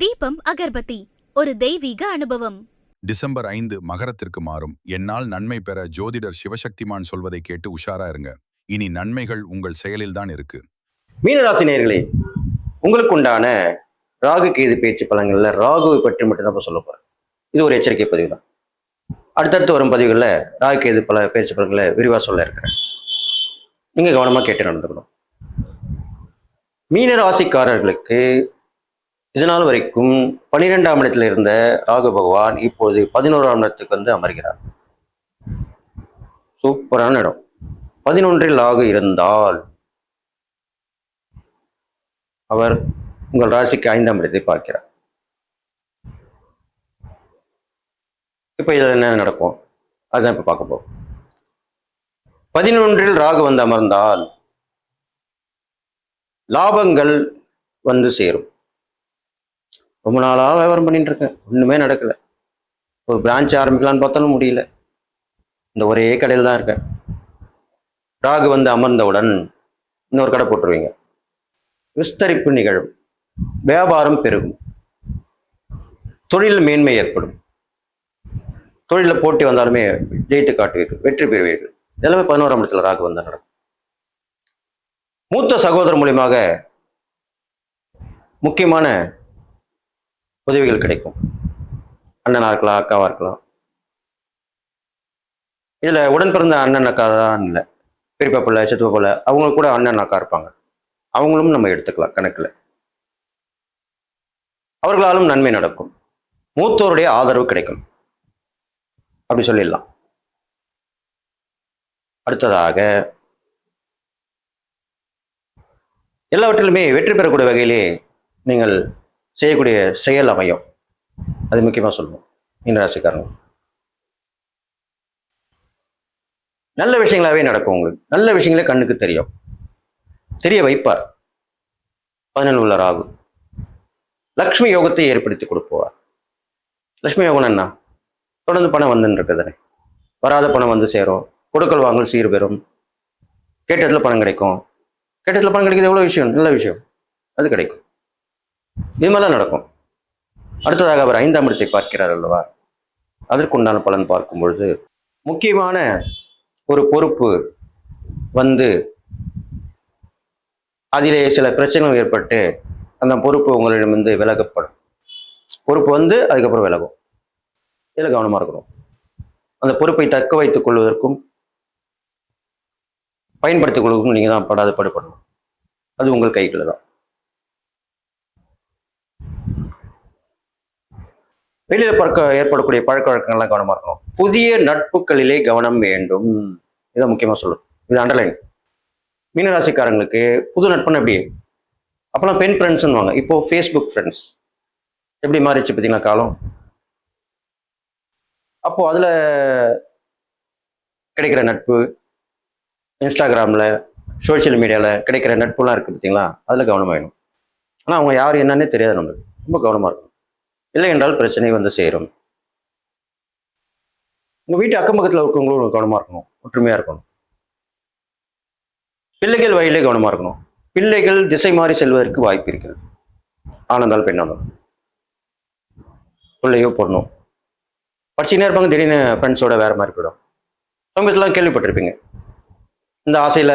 தீபம் அகர்பத்தி ஒரு தெய்வீக அனுபவம். டிசம்பர் 5 மகரத்திற்கு மாறும். என்னால் நன்மை பெற ஜோதிடர் சிவசக்திமான் சொல்வதை கேட்டு உஷாரா இருங்க. இனி நன்மைகள் உங்கள் செயலில்தான் இருக்கு. மீனராசி நேயர்களே, உங்களுக்கு உண்டான ராகு கேது பேச்சு பலன்கள்ல ராகுவை பற்றி மட்டும் தான் சொல்ல போறேன். இது ஒரு எச்சரிக்கை பதிவு தான். அடுத்தடுத்து வரும் பதிவுகளில் ராகு கேது பேச்சு பலன்களை விரிவாக சொல்ல இருக்கிறேன். நீங்க கவனமா கேட்டு நடந்துக்கணும். மீனராசிக்காரர்களுக்கு இதனால் வரைக்கும் 12ஆம் இடத்துல இருந்த ராகு பகவான் இப்போது 11ஆம் இடத்துக்கு வந்து அமர்கிறார். சூப்பரான இடம். 11இல் ராகு இருந்தால் அவர் உங்கள் ராசிக்கு 5ஆம் இடத்தை பார்க்கிறார். இப்ப இதுல என்ன நடக்கும் அதுதான் இப்ப பார்க்க போறோம். 11இல் ராகு வந்து அமர்ந்தால் லாபங்கள் வந்து சேரும். ரொம்ப நாளா வியாபாரம் பண்ணிட்டு இருக்கேன், ஒண்ணுமே நடக்கல. ஒரு பிரான்ச் ஆரம்பிக்கலான்னு பார்த்தாலும் முடியல. இந்த ஒரே கடையில் தான் இருக்கேன். ராகு வந்து அமர்ந்தவுடன் இன்னொரு கடை போட்டுருவீங்க. விஸ்தரிப்பு நிகழும், வியாபாரம் பெருகும், தொழில் மேன்மை ஏற்படும். தொழிலில் போட்டி வந்தாலுமே ஜெயித்து காட்டுவீர்கள், வெற்றி பெறுவீர்கள். எல்லாமே 11ஆம் இடத்துல ராகு வந்தா நடக்கும். மூத்த சகோதரர் மூலியமாக முக்கியமான உதவிகள் கிடைக்கும். அண்ணனா இருக்கலாம், அக்காவா இருக்கலாம். இதுல உடன் பிறந்த அண்ணன் அக்கா தான் இல்லை, பெரியப்பா பிள்ளை சித்தப்பா பிள்ளை அவங்க கூட அண்ணன் அக்கா இருப்பாங்க. அவங்களும் நம்ம எடுத்துக்கலாம் கணக்குல. அவர்களாலும் நன்மை நடக்கும். மூத்தோருடைய ஆதரவு கிடைக்கும், அப்படி சொல்லிடலாம். அடுத்ததாக எல்லாவற்றிலுமே வெற்றி பெறக்கூடிய வகையிலே நீங்கள் செய்யக்கூடிய செயல் அமையும். அது முக்கியமா சொல்லணும். மீனராசிக்காரங்க நல்ல விஷயங்களாவே நடக்கும். உங்களுக்கு நல்ல விஷயங்களே கண்ணுக்கு தெரியும், தெரிய வைப்பார். 11 உள்ள ராகு லக்ஷ்மி யோகத்தை ஏற்படுத்தி கொடுப்பார். லக்ஷ்மி யோகம் என்ன? தொடர்ந்து பணம் வந்துன்னு இருக்குதுன்னு, வராத பணம் வந்து சேரும், கொடுக்கல் வாங்கல் சீர் பெறும், கேட்டதுல பணம் கிடைக்கும். கேட்டதுல பணம் கிடைக்கிறது எவ்வளவு விஷயம், நல்ல விஷயம், அது கிடைக்கும். இது மாதிரிலாம் நடக்கும். அடுத்ததாக அவர் 5ஆம் இடத்தை பார்க்கிறார் அல்லவா, அதற்குண்டான பலன் பார்க்கும் பொழுது முக்கியமான ஒரு பொறுப்பு வந்து அதிலே சில பிரச்சனைகள் ஏற்பட்டு அந்த பொறுப்பு உங்களிடம் வந்து விலகப்படும். பொறுப்பு வந்து அதுக்கப்புறம் விலகும். இதில் கவனமா இருக்கணும். அந்த பொறுப்பை தக்க வைத்துக் கொள்வதற்கும் பயன்படுத்திக் கொள்வதற்கும் நீங்க தான் படாத பாடுபடணும். அது உங்கள் கைக்குள்ள தான். வெளியில ஏற்படக்கூடிய பழக்க வழக்கங்கள்லாம் கவனமா இருக்கணும். புதிய நட்புகளிலே கவனம் வேண்டும். இதை முக்கியமா சொல்லணும். இது அண்டர்லைன். மீனராசிக்காரங்களுக்கு புது நட்புன்னு எப்படி? அப்பெல்லாம் பெண் ஃப்ரெண்ட்ஸ்ன்னு, இப்போ ஃபேஸ்புக் ஃப்ரெண்ட்ஸ் எப்படி மாறிச்சு பார்த்தீங்களா காலம். அப்போ அதுல கிடைக்கிற நட்பு, இன்ஸ்டாகிராம்ல சோசியல் மீடியால கிடைக்கிற நட்புலாம் இருக்கு பார்த்தீங்களா, அதுல கவனமாயிடும். ஆனா அவங்க யார் என்னன்னே தெரியாது நம்மளுக்கு. ரொம்ப கவனமா இருக்கும். இல்லை என்றால் பிரச்சனை வந்து சேரும். உங்க வீட்டு அக்கம் பக்கத்தில் இருக்கவங்களும் கவனமா இருக்கணும், ஒற்றுமையா இருக்கணும். பிள்ளைகள் வழியிலே கவனமா இருக்கணும். பிள்ளைகள் திசை மாறி செல்வதற்கு வாய்ப்பு இருக்கிறது. ஆனந்தால் பெண்ணாலும் பிள்ளையோ பொண்ணும் படிச்சுனே இருப்பாங்க, திடீர்னு ஃப்ரெண்ட்ஸோட வேற மாதிரி போயிடும். சமயத்துலாம் கேள்விப்பட்டிருப்பீங்க. இந்த ஆசையில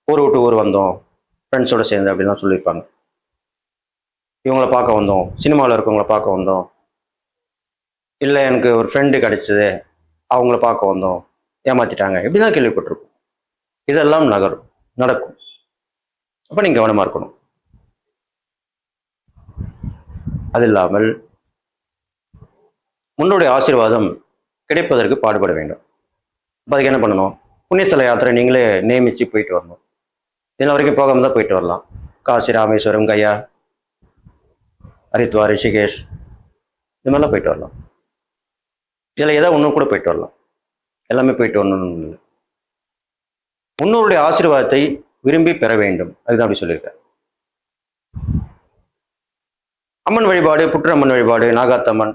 ஊர் விட்டு ஊர் வந்தோம் ஃப்ரெண்ட்ஸோட சேர்ந்து அப்படின்லாம் சொல்லியிருப்பாங்க. இவங்களை பார்க்க வந்தோம், சினிமாவில் இருக்கவங்கள பார்க்க வந்தோம், இல்லை எனக்கு ஒரு ஃப்ரெண்டு கிடைச்சது அவங்கள பார்க்க வந்தோம், ஏமாத்திட்டாங்க, இப்படிதான் கேள்விப்பட்டிருக்கோம். இதெல்லாம் நடக்கும். அப்போ நீங்கள் கவனமாக இருக்கணும். அது இல்லாமல் முன்னோடைய ஆசீர்வாதம் கிடைப்பதற்கு பாடுபட வேண்டும். இப்போ அதுக்கு என்ன பண்ணணும்? புண்ணியஸ்தல யாத்திரை நீங்களே நியமித்து போயிட்டு வரணும். இன்ன வரைக்கும் போகாமல் தான் போயிட்டு வரலாம். காசி, ராமேஸ்வரம், கயா, ஹரித்வார், ரிஷிகேஷ், இது மாதிரிலாம் போயிட்டு வரலாம். இதில் ஏதாவது ஒன்று கூட போயிட்டு வரலாம். எல்லாமே போயிட்டு வரணும்னு இல்லை. முன்னோருடைய ஆசீர்வாதத்தை விரும்பி பெற வேண்டும். அதுதான் அப்படி சொல்லியிருக்காரு. அம்மன் வழிபாடு, புற்றம்மன் வழிபாடு, நாகாத்தம்மன்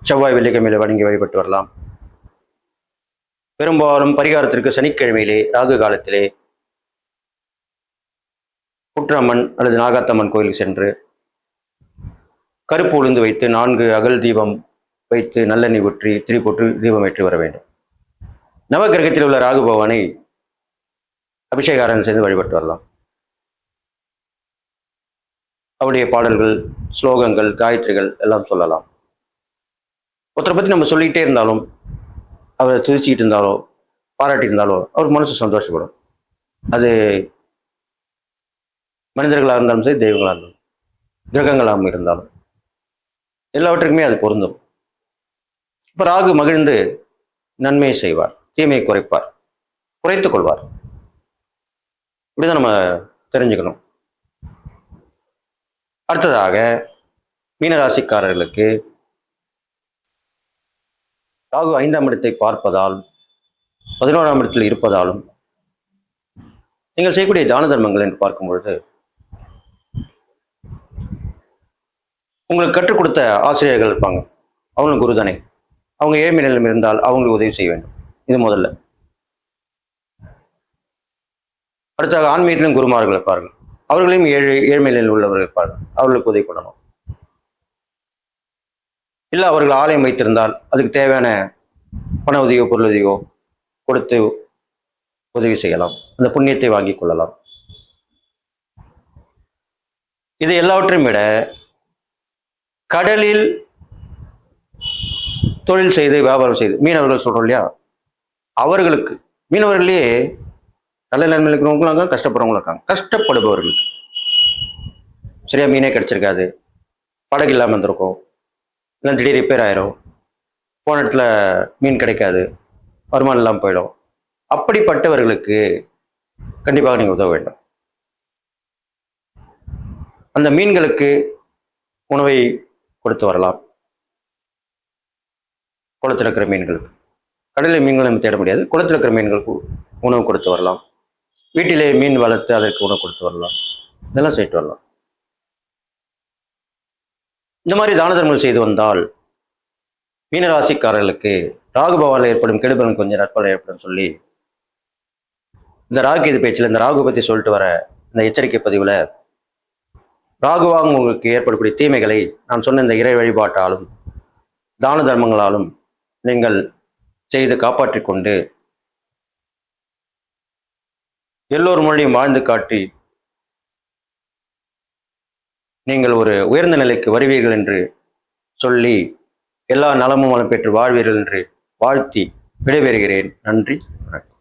செவ்வாய் வெள்ளிக்கிழமையில வணங்கி வழிபட்டு வரலாம். பெரும்பாலும் பரிகாரத்திற்கு சனிக்கிழமையிலே ராகு காலத்திலே புற்றம்மன் அல்லது நாகாத்தம்மன் கோயிலுக்கு சென்று கருப்பு உளுந்து வைத்து 4 அகல் தீபம் வைத்து நல்லெண்ணெய் ஊற்றி திரி போட்டு தீபம் ஏற்றி வர வேண்டும். நவகிரகத்தில் உள்ள ராகு பகவானை அபிஷேகாரம் செய்து வழிபட்டு வரலாம். அவருடைய பாடல்கள், ஸ்லோகங்கள், காயத்ரிகள் எல்லாம் சொல்லலாம். ஒருத்தரை பற்றி நம்ம சொல்லிக்கிட்டே இருந்தாலும், அவரை துதிச்சிக்கிட்டு இருந்தாலோ, பாராட்டி இருந்தாலோ அவர் மனசு சந்தோஷப்படும். அது மனிதர்களாக இருந்தாலும் சரி, தெய்வங்களாக இருந்தாலும், கிரகங்களாக இருந்தாலும், எல்லாவற்றுக்குமே அது பொருந்தும். இப்போ ராகு மகிழ்ந்து நன்மையை செய்வார், தீமையை குறைப்பார், குறைத்துக் கொள்வார். இப்படிதான் நம்ம தெரிஞ்சுக்கணும். அடுத்ததாக மீனராசிக்காரர்களுக்கு ராகு 5ஆம் இடத்தை பார்ப்பதால் 11ஆம் இடத்தில் இருப்பதாலும் நீங்கள் செய்யக்கூடிய தான தர்மங்கள் என்று பார்க்கும் பொழுது, உங்களுக்கு கற்றுக் கொடுத்த ஆசிரியர்கள் இருப்பாங்க, அவங்களும் குருதானே, அவங்க ஏழ்மை நிலையில் இருந்தால் அவங்களுக்கு உதவி செய்ய வேண்டும். இது முதல்ல. அடுத்தாக ஆன்மீகத்திலும் குருமார்கள் இருப்பார்கள், அவர்களையும் ஏழ்மை நிலையில் உள்ளவர்கள் இருப்பார்கள், அவர்களுக்கு உதவி பண்ணணும். இல்லை அவர்கள் ஆலயம் வைத்திருந்தால் அதுக்கு தேவையான பண உதவியோ பொருள் உதவியோ கொடுத்து உதவி செய்யலாம், அந்த புண்ணியத்தை வாங்கிக் கொள்ளலாம். இது எல்லாவற்றையும் விட கடலில் தொழில் செய்து வியாபாரம் செய்து மீனவர்கள் சொல்றோம் இல்லையா, அவர்களுக்கு, மீனவர்களே நல்ல நிலைமையில் இருக்கிறவங்களும் இருக்காங்க, கஷ்டப்படுறவங்களும் இருக்காங்க. கஷ்டப்படுபவர்களுக்கு சரியா மீனே கிடைச்சிருக்காது, படகு இல்லாமல் இருந்திருக்கும், இல்லை திடீர் ரிப்பேர் ஆயிரும், போன இடத்துல மீன் கிடைக்காது, வருமானம் இல்லாமல் போயிடும். அப்படிப்பட்டவர்களுக்கு கண்டிப்பாக நீங்கள் உதவ வேண்டும். அந்த மீன்களுக்கு உணவை கொடுத்து வரலாம். குளத்தில் இருக்கிற மீன்களுக்கு, கடலில் மீன்கள் நம்ம தேட முடியாது, குளத்தில் இருக்கிற மீன்களுக்கு உணவு கொடுத்து வரலாம். வீட்டிலே மீன் வளர்த்து அதற்கு உணவு கொடுத்து வரலாம். இதெல்லாம் செய்து வரலாம். இந்த மாதிரி தான தர்மங்கள் செய்து வந்தால் மீனராசிக்காரர்களுக்கு ராகு பகவானில் ஏற்படும் கெடுபலன் கொஞ்சம் நற்பலன் ஏற்படும் சொல்லி இந்த ராகு இது பேச்சில் இந்த ராகு பற்றி சொல்லிட்டு வர இந்த எச்சரிக்கை பதிவில் ராகுவாங்க உங்களுக்கு ஏற்படக்கூடிய தீமைகளை நான் சொன்ன இந்த இறை வழிபாட்டாலும் தான தர்மங்களாலும் நீங்கள் செய்து காப்பாற்றிக் கொண்டு எல்லோர் மொழியும் வாழ்ந்து காட்டி நீங்கள் ஒரு உயர்ந்த நிலைக்கு வருவீர்கள் என்று சொல்லி எல்லா நலமும் வளம் பெற்று வாழ்வீர்கள் என்று வாழ்த்தி விடைபெறுகிறேன். நன்றி, வணக்கம்.